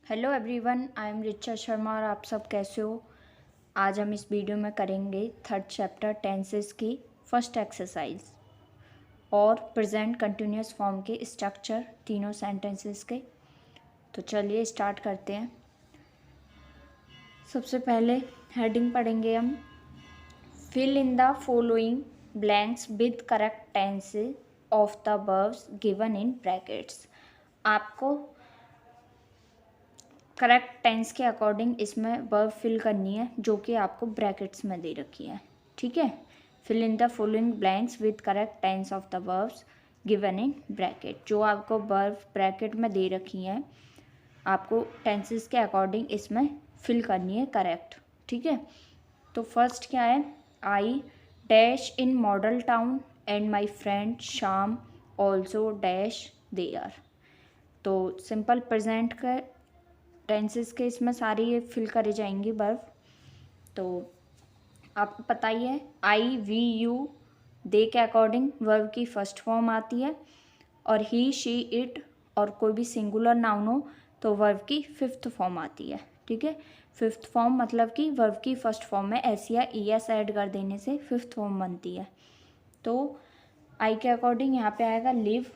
Hello everyone, I am Richa Sharma और आप सब कैसे हो। आज हम इस वीडियो में करेंगे थर्ड चैप्टर टेंसेस की फर्स्ट एक्सरसाइज और प्रेजेंट कंटिन्यूस फॉर्म के स्ट्रक्चर तीनों सेंटेंसेस के। तो चलिए स्टार्ट करते हैं। सबसे पहले हेडिंग पढ़ेंगे हम, fill in the following blanks with correct tenses of the verbs given in brackets. आपको करेक्ट टेंस के अकॉर्डिंग इसमें वर्ब फिल करनी है जो कि आपको ब्रैकेट्स में दे रखी है। ठीक है, fill in the following blanks with correct tense of the verbs given in bracket. जो आपको वर्ब ब्रैकेट में दे रखी हैं आपको टेंसेस के अकॉर्डिंग इसमें फिल करनी है करेक्ट। ठीक है, तो फर्स्ट क्या है, I dash in model town and my friend शाम ऑल्सो डैश देयर। तो सिंपल प्रेजेंट का टेंसेस के इसमें सारी ये फिल करे जाएंगी वर्ब। तो आपको पता ही है आई वी यू दे के अकॉर्डिंग वर्ब की फर्स्ट फॉर्म आती है, और ही शी इट और कोई भी सिंगुलर नाउन हो तो वर्ब की फिफ्थ फॉर्म आती है। ठीक है, फिफ्थ फॉर्म मतलब कि वर्ब की फर्स्ट फॉर्म में एस या ई एस ऐड कर देने से फिफ्थ फॉर्म बनती है। तो आई के अकॉर्डिंग यहाँ पे आएगा लिव,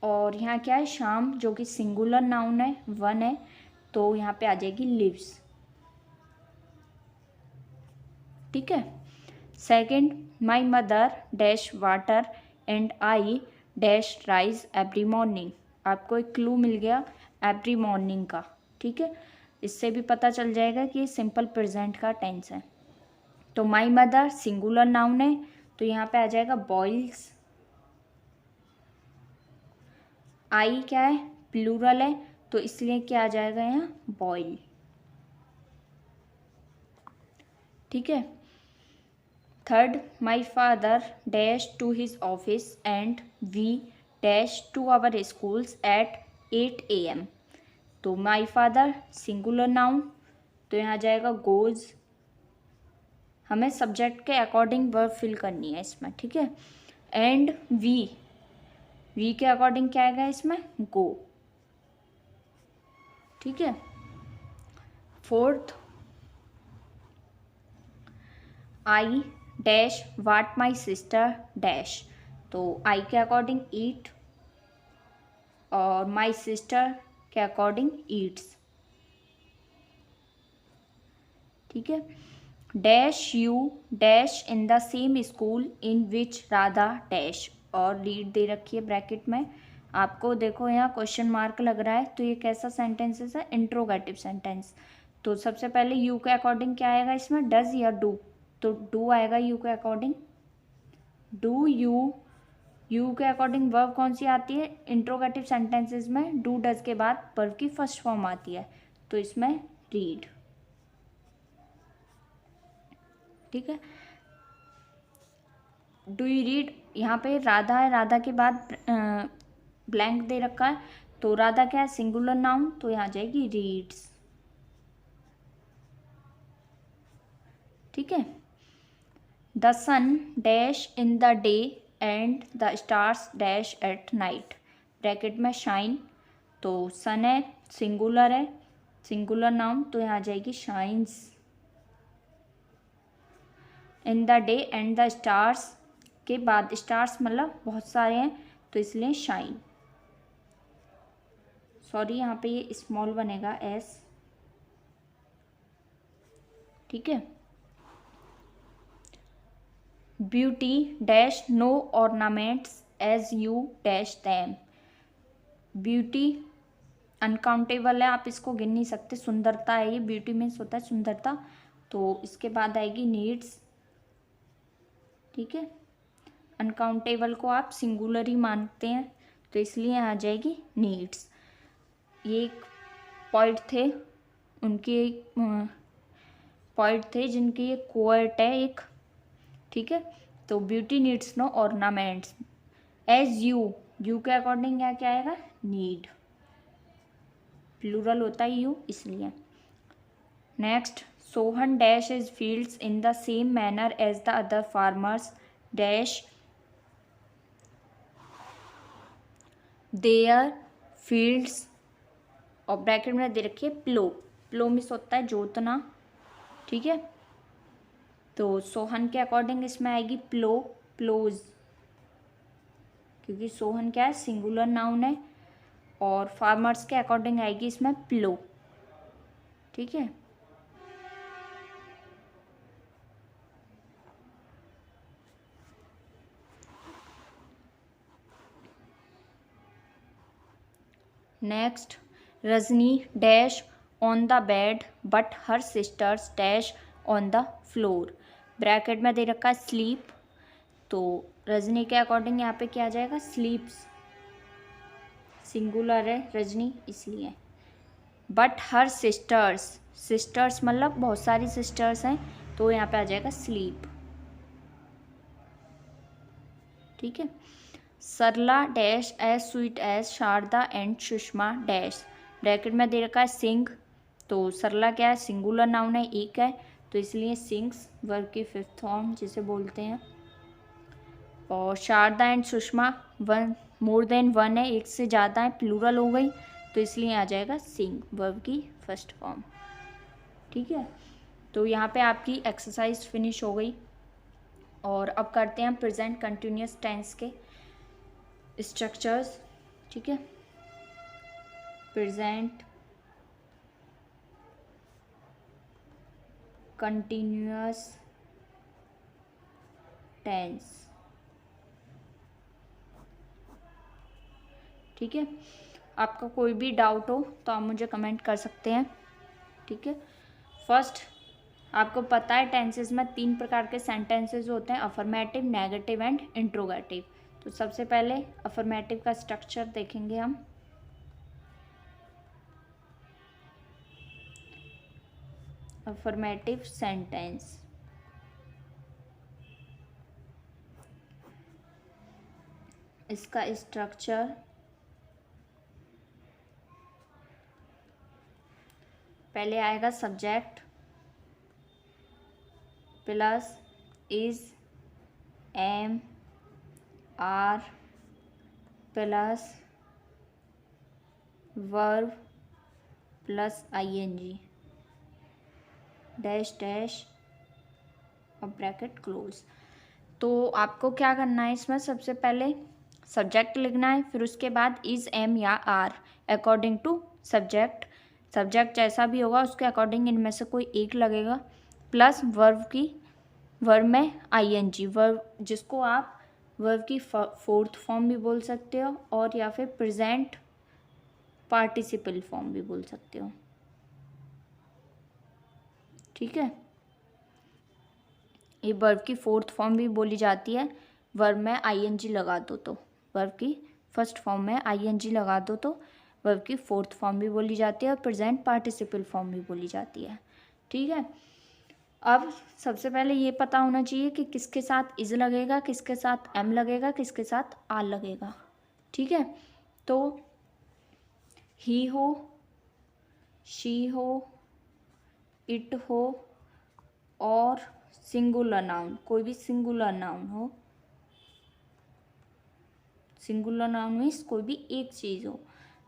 और यहाँ क्या है शाम जो कि सिंगुलर नाउन है, वन है, तो यहाँ पे आ जाएगी लिव्स। ठीक है, second my mother dash water and I dash rise every morning. आपको एक क्लू मिल गया एवरी मॉर्निंग का। ठीक है, इससे भी पता चल जाएगा कि सिंपल प्रेजेंट का टेंस है। तो माई मदर सिंगुलर नाउन है तो यहाँ पे आ जाएगा बॉइल्स। आई क्या है प्लूरल है तो इसलिए क्या आ जाएगा यहाँ बॉयल। ठीक है, third my father dash to his office and we dash to our schools at 8 AM। तो माई फादर सिंगुलर नाउन तो यहाँ आ जाएगा गोज। हमें सब्जेक्ट के अकॉर्डिंग वर्ब फिल करनी है इसमें। ठीक है, एंड वी के अकॉर्डिंग क्या आएगा इसमें गो। ठीक है, fourth I dash what my sister dash. तो आई के अकॉर्डिंग ईट और माई सिस्टर के अकॉर्डिंग ईट्स। ठीक है, dash you dash in the same school in which Radha dash, और रीड दे रखी है ब्रैकेट में। आपको देखो यहाँ क्वेश्चन मार्क लग रहा है तो ये कैसा सेंटेंस है, इंट्रोगेटिव सेंटेंस। तो सबसे पहले यू के अकॉर्डिंग क्या आएगा इसमें डज या डू, तो डू आएगा यू के अकॉर्डिंग। डू यू के अकॉर्डिंग वर्ब कौन सी आती है इंट्रोगेटिव सेंटेंसेस में, डू डज के बाद वर्ब की फर्स्ट फॉर्म आती है तो इसमें रीड। ठीक है, डू यू रीड, यहाँ पे राधा है, राधा के बाद ब्लैंक दे रखा है तो राधा क्या है सिंगुलर नाउन तो यहाँ जाएगी रीड्स। ठीक है, the sun dash in the day and the stars dash at night. Bracket में शाइन, तो सन है सिंगुलर है, सिंगुलर नाउन तो यहाँ जाएगी shines. In the day and the stars के बाद स्टार्स मतलब बहुत सारे हैं तो इसलिए शाइन। सॉरी यहाँ पे ये स्मॉल बनेगा एस। ठीक है, beauty dash no ornaments as you dash them. Beauty uncountable है, आप इसको गिन नहीं सकते, सुंदरता है ये, ब्यूटी मीन्स होता है सुंदरता, तो इसके बाद आएगी नीड्स। ठीक है, अनकाउंटेबल को आप सिंगुलर ही मानते हैं तो इसलिए आ जाएगी नीड्स। ये एक पॉइंट थे, उनके पॉइंट थे जिनकी ये कोएट है एक। ठीक है, तो beauty needs no ornaments as you के अकॉर्डिंग क्या आएगा नीड, प्लूरल होता है यू इसलिए। Next, Sohan dash is fields in the same manner as the other farmers dash their fields, और ब्रैकेट में दे रखी है प्लो। प्लो मिस होता है जोतना, ठीक है। तो सोहन के अकॉर्डिंग इसमें आएगी प्लो, प्लोज, क्योंकि सोहन क्या है, सिंगुलर नाउन है। और फार्मर्स के अकॉर्डिंग आएगी इसमें प्लो, ठीक है। Next, Rajni dash on the bed but her sisters dash on the floor. Bracket में दे रखा है स्लीप, तो रजनी के अकॉर्डिंग यहाँ पे क्या आ जाएगा, स्लीप्स, सिंगुलर है रजनी इसलिए। बट हर सिस्टर्स, सिस्टर्स मतलब बहुत सारी सिस्टर्स हैं, तो यहाँ पे आ जाएगा स्लीप, ठीक है। Sarla dash as sweet as Sharda and Sushma dash. Bracket में दे रखा है सिंग, तो सरला क्या है, सिंगुलर नाउन है, एक है, तो इसलिए सिंग्स वर्ब की फिफ्थ फॉर्म जिसे बोलते हैं। और Sharda and Sushma one, more than one है, एक से ज़्यादा है, प्लूरल हो गई, तो इसलिए आ जाएगा सिंग वर्ब की फर्स्ट फॉर्म, ठीक है। तो यहाँ पे आपकी एक्सरसाइज फिनिश हो गई। और अब करते हैं प्रेजेंट कंटिन्यूस टेंस के स्ट्रक्चर्स, ठीक है। प्रेजेंट कंटिन्यूअस टेंस, ठीक है। आपका कोई भी डाउट हो तो आप मुझे कमेंट कर सकते हैं, ठीक है। फर्स्ट, आपको पता है टेंसेस में 3 प्रकार के सेंटेंसेस होते हैं, अफर्मेटिव, नेगेटिव एंड इंट्रोगेटिव। तो सबसे पहले अफर्मेटिव का स्ट्रक्चर देखेंगे हम। अफर्मेटिव सेंटेंस, इसका स्ट्रक्चर, पहले आएगा subject plus is, am, are plus verb plus ING, dash dash और ब्रैकेट क्लोज। तो आपको क्या करना है, इसमें सबसे पहले सब्जेक्ट लिखना है, फिर उसके बाद इज, एम या are according to subject. Subject जैसा भी होगा उसके अकॉर्डिंग इनमें से कोई एक लगेगा, प्लस वर्ब की, वर्ब में आईएनजी, वर्ब जिसको आप वर्ब की फोर्थ फॉर्म भी बोल सकते हो, और या फिर प्रेजेंट पार्टिसिपल फॉर्म भी बोल सकते हो, ठीक है। ये वर्ब की फोर्थ फॉर्म भी बोली जाती है, वर्ब में आईएनजी लगा दो तो, वर्ब की फर्स्ट फॉर्म में आईएनजी लगा दो तो वर्ब की फोर्थ फॉर्म भी बोली जाती है, और प्रेजेंट पार्टिसिपल फॉर्म भी बोली जाती है, ठीक है। अब सबसे पहले ये पता होना चाहिए कि किसके साथ इज लगेगा, किसके साथ एम लगेगा, किसके साथ आर लगेगा, ठीक है। तो ही हो, शी हो, इट हो, और सिंगुलर नाउन, कोई भी सिंगुलर नाउन हो, सिंगुलर नाउन मीन्स कोई भी एक चीज़ हो,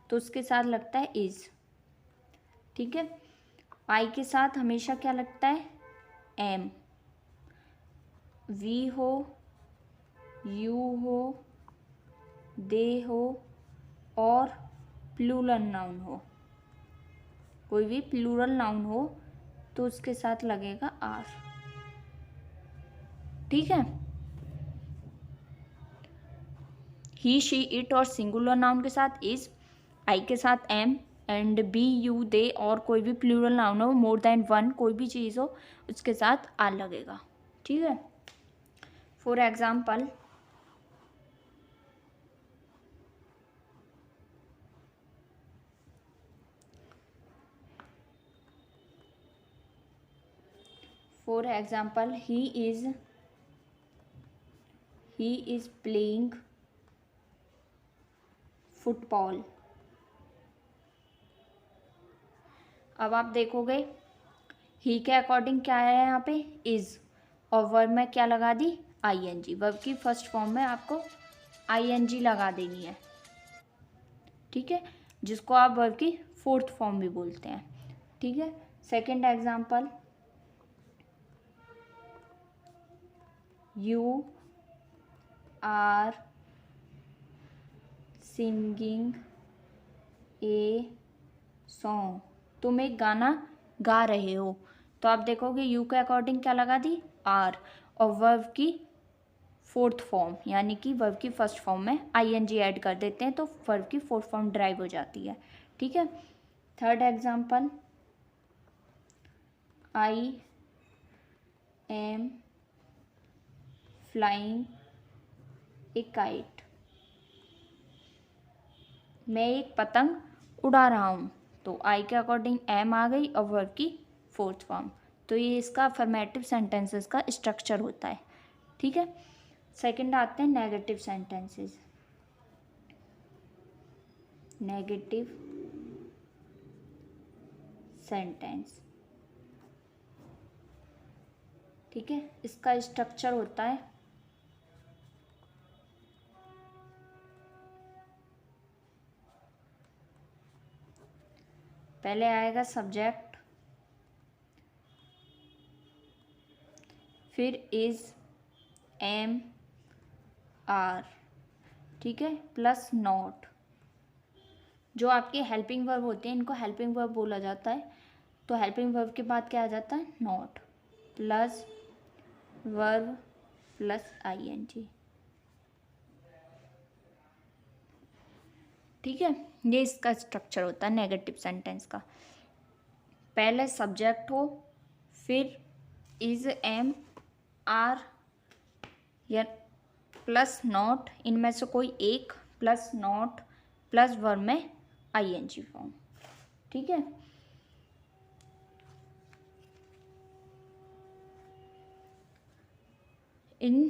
तो उसके साथ लगता है इज, ठीक है। आई के साथ हमेशा क्या लगता है, एम। वी हो, यू हो, दे हो, और प्लूरल नाउन हो, कोई भी प्लूरल नाउन हो तो उसके साथ लगेगा आर, ठीक है। ही, शी, इट और सिंगुलर नाउन के साथ इज, आई के साथ एम, एंड बी, यू, दे और कोई भी प्लूरल नाउन हो, मोर देन वन कोई भी चीज़ हो उसके साथ आर लगेगा, ठीक है। For example, he is playing football. अब आप देखोगे ही के अकॉर्डिंग क्या है यहाँ पे, इज, और वर्ब में क्या लगा दी, आईएनजी। वर्ब की फर्स्ट फॉर्म में आपको आईएनजी लगा देनी है, ठीक है। जिसको आप वर्ब की फोर्थ फॉर्म भी बोलते हैं, ठीक है। Second example, you are singing a song, तुम एक गाना गा रहे हो। तो आप देखोगे यू के अकॉर्डिंग क्या लगा दी, आर, और वर्ब की फोर्थ फॉर्म यानी कि वर्ब की फर्स्ट फॉर्म में आईएनजी ऐड कर देते हैं तो वर्ब की फोर्थ फॉर्म ड्राइव हो जाती है, ठीक है। Third example, I am flying A kite, मैं एक पतंग उड़ा रहा हूँ। तो आई के अकॉर्डिंग एम आ गई और वर्ब की फोर्थ फॉर्म। तो ये इसका अफर्मेटिव सेंटेंसेस का स्ट्रक्चर होता है, ठीक है। सेकंड आते हैं नेगेटिव सेंटेंसेस। नेगेटिव सेंटेंस, ठीक है। इसका स्ट्रक्चर होता है, पहले आएगा सब्जेक्ट, फिर इज, एम, आर, ठीक है, प्लस नॉट। जो आपके हेल्पिंग वर्ब होते हैं इनको हेल्पिंग वर्ब बोला जाता है। तो हेल्पिंग वर्ब के बाद क्या आ जाता है, not plus verb plus ING, ठीक है। ये इसका स्ट्रक्चर होता है नेगेटिव सेंटेंस का। पहले सब्जेक्ट हो, फिर इज, एम, आर या प्लस नॉट, इनमें से कोई एक, प्लस नॉट प्लस वर्ब में आईएनजी फॉर्म, ठीक है। इन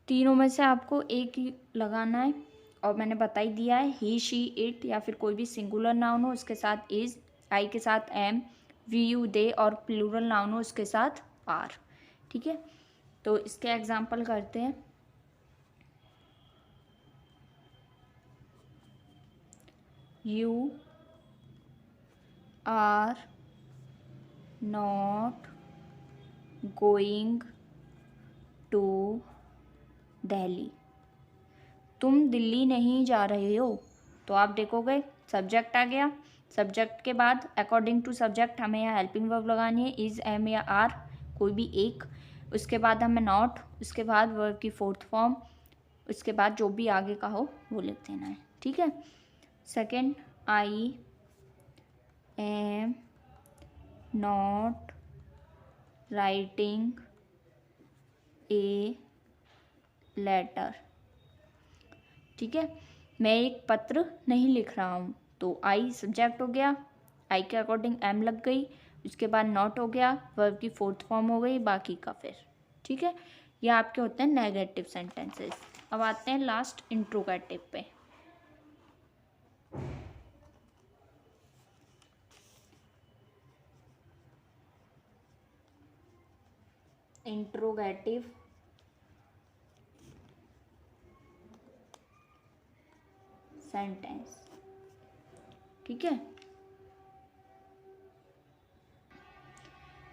तीनों में से आपको एक ही लगाना है और मैंने बता ही दिया है, ही, शी, इट या फिर कोई भी सिंगुलर नाउन हो उसके साथ इज, आई के साथ एम, वी, यू, दे और प्लूरल नाउन हो उसके साथ आर, ठीक है। तो इसके एग्जाम्पल करते हैं। You are not going to Delhi, तुम दिल्ली नहीं जा रहे हो। तो आप देखोगे सब्जेक्ट आ गया, सब्जेक्ट के बाद अकॉर्डिंग टू सब्जेक्ट हमें यहाँ हेल्पिंग वर्ब लगानी है, इज, एम या आर कोई भी एक। उसके बाद हमें नॉट, उसके बाद वर्ब की फोर्थ फॉर्म, उसके बाद जो भी आगे का हो वो लिख देना है, ठीक है। Second, I am not writing a letter, ठीक है। मैं एक पत्र नहीं लिख रहा हूँ। तो आई सब्जेक्ट हो गया, आई के अकॉर्डिंग एम लग गई, उसके बाद नॉट हो गया, वर्ब की फोर्थ फॉर्म हो गई, बाकी का फिर, ठीक है। ये आपके होते हैं नेगेटिव सेंटेंसेस। अब आते हैं लास्ट इंट्रोगेटिव पे। इंट्रोगेटिव सेंटेंस, ठीक है।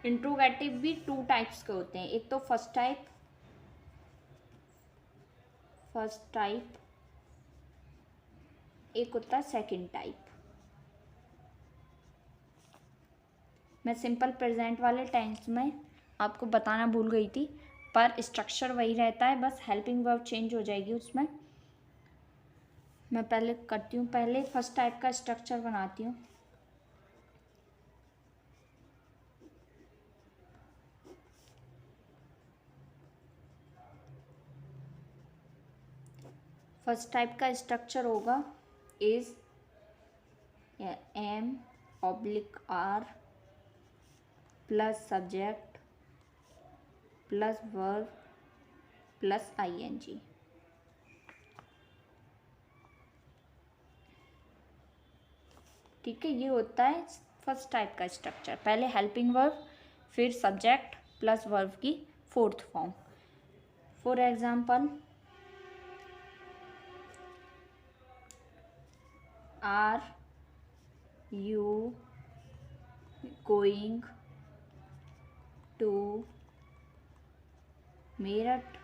इंट्रोगेटिव भी टू टाइप्स के होते हैं, एक तो फर्स्ट टाइप, एक होता है सेकंड टाइप। मैं सिंपल प्रेजेंट वाले टेंस में आपको बताना भूल गई थी, पर स्ट्रक्चर वही रहता है, बस हेल्पिंग वर्ब चेंज हो जाएगी उसमें। मैं पहले करती हूँ, पहले फर्स्ट टाइप का स्ट्रक्चर बनाती हूँ। फर्स्ट टाइप का स्ट्रक्चर होगा is, am oblique are plus subject plus verb plus ING, ठीक है। ये होता है फर्स्ट टाइप का स्ट्रक्चर, पहले हेल्पिंग वर्ब फिर सब्जेक्ट प्लस वर्ब की fourth form. For example, are you going to Meerut.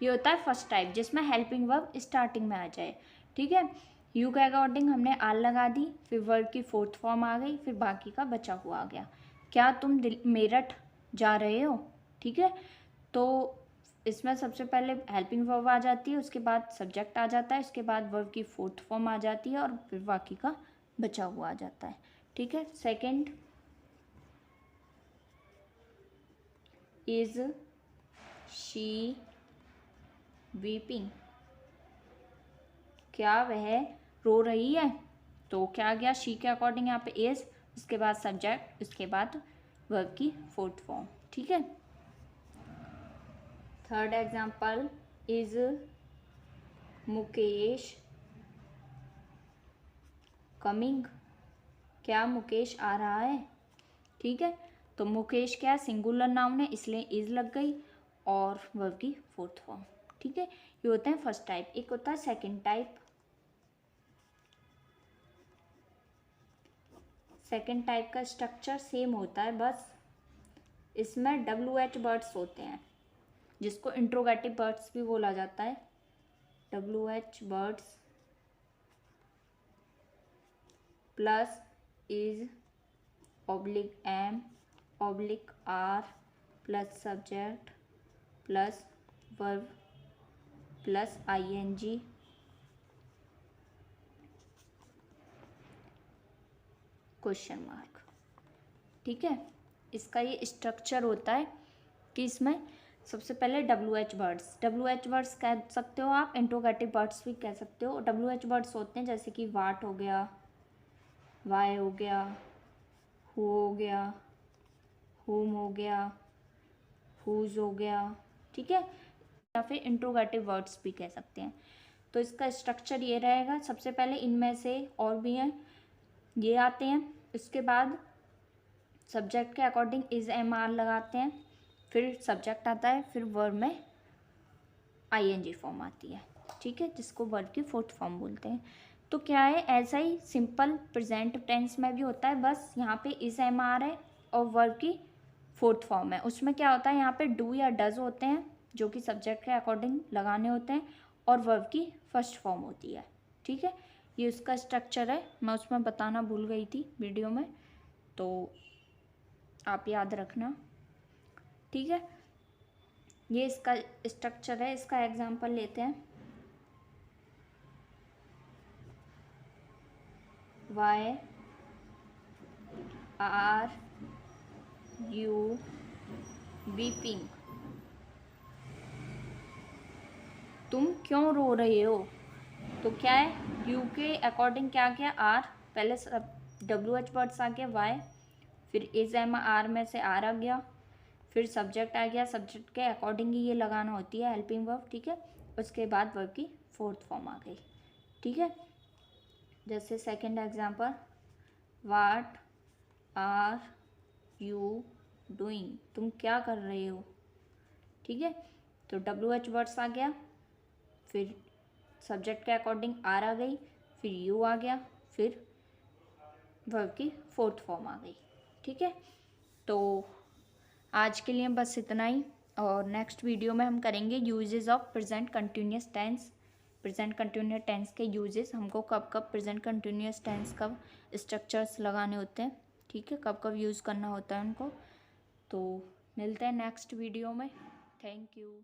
ये होता है फर्स्ट टाइप जिसमें हेल्पिंग वर्ब स्टार्टिंग में आ जाए। ठीक है, यू के अकॉर्डिंग हमने आर लगा दी, फिर वर्ब की फोर्थ फॉर्म आ गई, फिर बाकी का बचा हुआ आ गया। क्या तुम मेरठ जा रहे हो। ठीक है, तो इसमें सबसे पहले हेल्पिंग वर्ब आ जाती है, उसके बाद सब्जेक्ट आ जाता है, उसके बाद वर्ब की फोर्थ फॉर्म आ जाती है और फिर बाकी का बचा हुआ आ जाता है। ठीक है, सेकंड, इज शी वीपिंग। क्या वह रो रही है। तो क्या आ गया, शी के अकॉर्डिंग यहाँ पे इज, उसके बाद सब्जेक्ट, उसके बाद वर्ब की फोर्थ फॉर्म। ठीक है, third example, is Mukesh coming. क्या मुकेश आ रहा है। ठीक है, तो मुकेश क्या सिंगुलर नाउन है इसलिए इज लग गई और वर्ब की फोर्थ फॉर्म। ठीक है, ये होते हैं फर्स्ट टाइप। एक होता है सेकंड टाइप। सेकंड टाइप का स्ट्रक्चर सेम होता है, बस इसमें WH वर्ड्स होते हैं जिसको इंट्रोगेटिव वर्ड्स भी बोला जाता है। WH words plus is oblique am oblique are plus subject plus verb plus ING question mark. ठीक है, इसका ये स्ट्रक्चर होता है कि इसमें सबसे पहले WH वर्ड्स कह सकते हो आप, इंट्रोगेटिव वर्ड्स भी कह सकते हो। WH वर्ड्स होते हैं जैसे कि वाट हो गया, वाई हो गया, हु हो गया, हुम हो गया, हुज हो गया। ठीक है, या फिर इंट्रोगेटिव वर्ड्स भी कह सकते हैं। तो इसका स्ट्रक्चर ये रहेगा, सबसे पहले इनमें से और भी हैं ये आते हैं, इसके बाद सब्जेक्ट के अकॉर्डिंग इज MR लगाते हैं, फिर सब्जेक्ट आता है, फिर वर्ब में ING फॉर्म आती है। ठीक है, जिसको वर्ब की फोर्थ फॉर्म बोलते हैं। तो क्या है, ऐसा ही सिंपल प्रेजेंट टेंस में भी होता है, बस यहाँ पे इज MR है और वर्ब की फोर्थ फॉर्म है। उसमें क्या होता है, यहाँ पे डू या डज होते हैं जो कि सब्जेक्ट के अकॉर्डिंग लगाने होते हैं और वर्ब की फर्स्ट फॉर्म होती है। ठीक है, ये उसका स्ट्रक्चर है, मैं उसमें बताना भूल गई थी वीडियो में, तो आप याद रखना। ठीक है, ये इसका स्ट्रक्चर है। इसका एग्जांपल लेते हैं, वाई आर यू वीपिंग। तुम क्यों रो रहे हो। तो क्या है, यू के अकॉर्डिंग क्या गया, आर, पहले WH वर्ड्स आ गया वाई, फिर इज MR में से आर आ गया, फिर सब्जेक्ट आ गया, सब्जेक्ट के अकॉर्डिंग ही ये लगाना होती है हेल्पिंग वर्ब। ठीक है, उसके बाद वर्ब की फोर्थ फॉर्म आ गई। ठीक है, जैसे second example, what are you doing. तुम क्या कर रहे हो। ठीक है, तो WH वर्ड्स आ गया, फिर सब्जेक्ट के अकॉर्डिंग आर आ गई, फिर यू आ गया, फिर वर्ब की फोर्थ फॉर्म आ गई। ठीक है, तो आज के लिए बस इतना ही, और नेक्स्ट वीडियो में हम करेंगे uses of present continuous tense. Present continuous tense के यूजेस, हमको कब कब प्रेजेंट कंटिन्यूस टेंस कब स्ट्रक्चर्स लगाने होते हैं। ठीक है, कब कब यूज़ करना होता है उनको। तो मिलते हैं नेक्स्ट वीडियो में। Thank you.